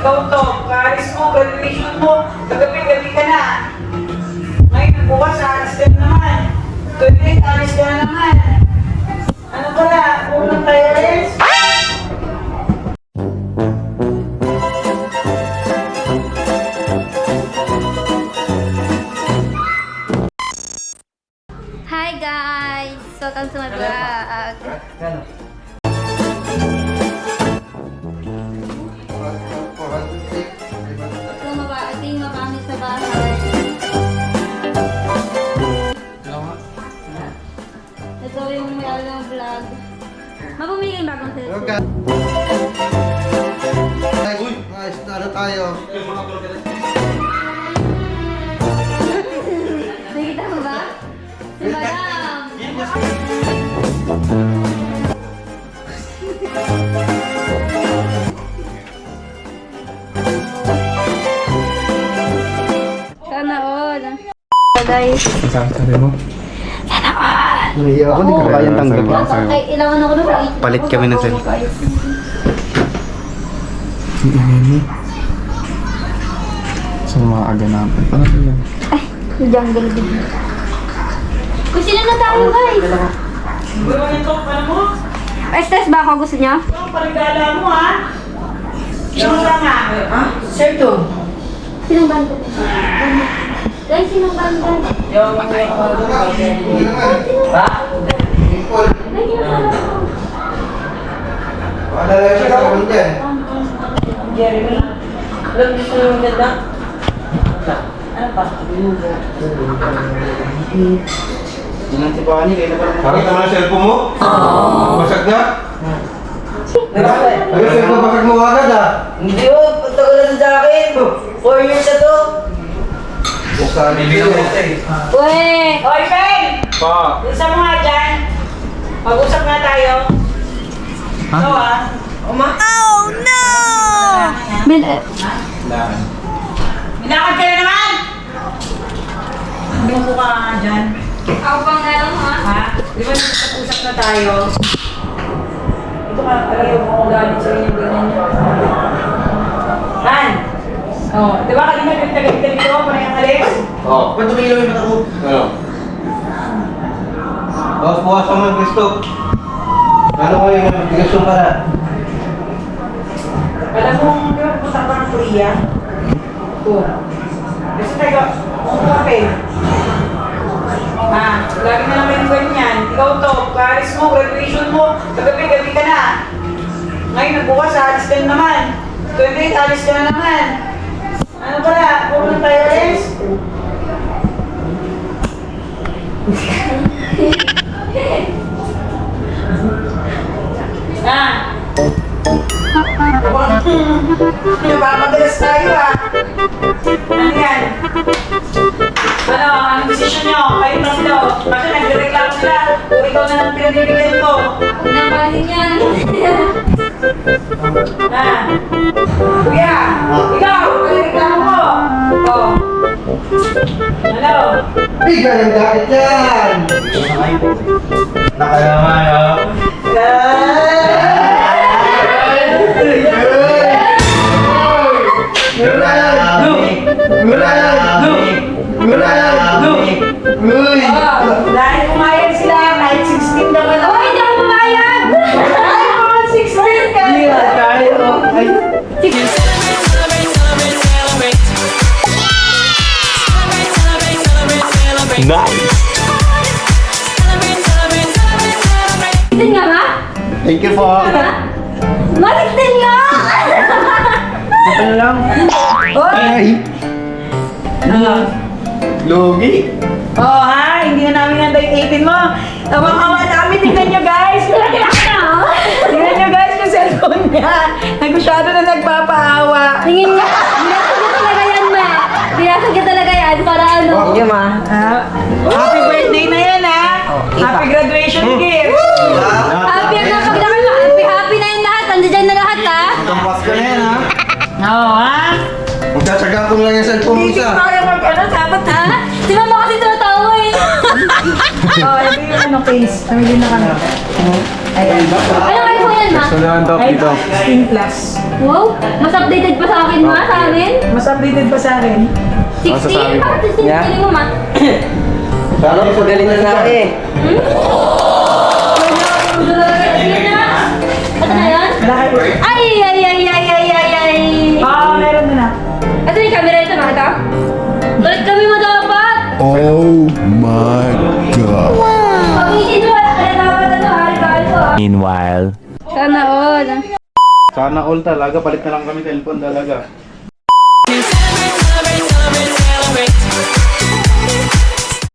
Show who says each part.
Speaker 1: ikaw to, kaalis mo, graduation mo, kagabi-gabi ka na. Ngayon, bukas, alis ka na naman. 28, alis ka na naman. Ano pala, unang tayo rin?
Speaker 2: Hi guys! Welcome to my vlog. Ito yung mapamit sa bahay. Ito yung may alam vlog. Mapumili yung bagong cellphone.
Speaker 3: Uy, ayos na ano tayo.
Speaker 2: Nakikita mo ba? Si Madam! Sana all. Guys.
Speaker 4: Sabi mo?
Speaker 3: Nahiya ako, hindi ko kayang tanggapin.
Speaker 2: Ay, ilangan ako na
Speaker 3: Palit kami ng cell.
Speaker 4: Si Inene. Sa mga aganapan. Paano sila?
Speaker 2: Ay, jungle din. Kung sila na tayo guys.
Speaker 1: Siguro ito, paano mo?
Speaker 2: Estes ba ako gusto niya?
Speaker 1: Ito, parigala mo ha? Yung lang ha? Ha? Sir to?
Speaker 2: Sinong banda? Guys, sinong banda?
Speaker 1: Yung ha?
Speaker 3: Paalala siya sa akin dyan.
Speaker 1: Jeremy? Alam mo gusto yung ganda? Ano pa?
Speaker 3: Tingnan si Pani, kaya na pala.
Speaker 5: Bakit naman ang cellphone mo? Basag na? Ay, cellphone basag mo agad ah.
Speaker 1: Hindi oh, pagtagalan sa akin. 4 years na to.
Speaker 5: Buksan bibig ako eh.
Speaker 2: Uwe!
Speaker 1: Oy, Ben!
Speaker 5: Pa.
Speaker 1: Isa mo nga dyan. Mag-usap nga tayo.
Speaker 4: Ha?
Speaker 1: Ito ah. Uma? Oh no! Minakad ka na naman! Hindi mo ka nga dyan.
Speaker 2: Ako pang alam ha?
Speaker 1: Ha? Di ba nag-usap na tayo? Ito ka, ayaw mo ako galit sa inyo. Ganyan niya. Han! Oh, di ba kanina galit ka dito? Parang alis?
Speaker 5: Oh.
Speaker 3: Ba't tumilaw yung mata ko?
Speaker 5: Ano? Bawas-bawas naman, Kristo. Ano ko yung nabigasyon ka na?
Speaker 1: Alam mo, di ba punta ka ng Korea? Oo. Kasi tayo, kung kape. Lagi na naman yung ganyan. Ikaw to, kaalis mo, graduation mo, kagabi-gabi ka na. Ngayon, bukas, alis ka na naman. 28, alis ka na naman. Ano pala, puro tayo alis? Napapagalas tayo ah. Ano yan? Ano, anong desisyon nyo? Kayo tatlo. Kasi nagre-reklamo sila. Kung ikaw na lang pinanibigyan ko.
Speaker 2: Nabalin yan.
Speaker 1: Kuya, ikaw, nagre-reklamo mo. Oh. Ano?
Speaker 3: Bigyan ng jacket yan!
Speaker 5: Nakalaman oh.
Speaker 1: Dahil pumayag sila, kahit 16 naman ako.
Speaker 2: Hindi ako pumayag!
Speaker 1: Ay, mga 16 ka!
Speaker 2: Din nga ba?
Speaker 3: Thank you po.
Speaker 2: Malik din nga!
Speaker 3: Ano lang? Ay! Lugi!
Speaker 1: Oh ha, hindi na namin handa yung 18 mo. Tawang-awa namin, tignan nyo guys. Tignan nyo guys yung cellphone niya. Nagmasyado na nagpapaawa.
Speaker 2: Tingin nga. Binasag ka talaga yan, ma. Binasag ka talaga yan para ano.
Speaker 1: Happy birthday na yan ha. Happy graduation gift.
Speaker 2: Happy na pag happy na yung lahat. Andiyan na lahat ha.
Speaker 3: Hanggang Pasko na yan ha?
Speaker 1: Oo ha.
Speaker 3: Magtsatsagaan ko na lang yung cellphone mo
Speaker 1: Hindi
Speaker 3: isa.
Speaker 1: tayo mag-ano, sabat ha.
Speaker 2: Si mama kasi tumatawa eh.
Speaker 1: Oh, ito yung ano case. Kami din na kami. Ayan.
Speaker 2: Anong iPhone yan, ma?
Speaker 4: Gusto naman to,
Speaker 1: Ay,
Speaker 4: dito.
Speaker 1: 16 plus.
Speaker 2: Wow, mas updated pa sa akin, ma, sa amin.
Speaker 1: Mas updated pa sa akin.
Speaker 2: 16?
Speaker 4: Masasabi ko.
Speaker 2: Bakit 16
Speaker 5: Yeah.
Speaker 2: feeling mo, ma?
Speaker 5: Sana ko pagaling na sa akin.
Speaker 2: Yun na. Ano na yan?
Speaker 1: Malaki.
Speaker 2: Ay!
Speaker 1: Meron na na.
Speaker 2: Ito yung camera nito, ma, ito? Balik kami mo dapat!
Speaker 6: Oh my god.
Speaker 2: Pag-isin mo, wala ka na dapat, hari-hari ko, ah.
Speaker 6: Meanwhile.
Speaker 2: Sana all.
Speaker 3: Sana all talaga, palit na lang kami cellphone talaga.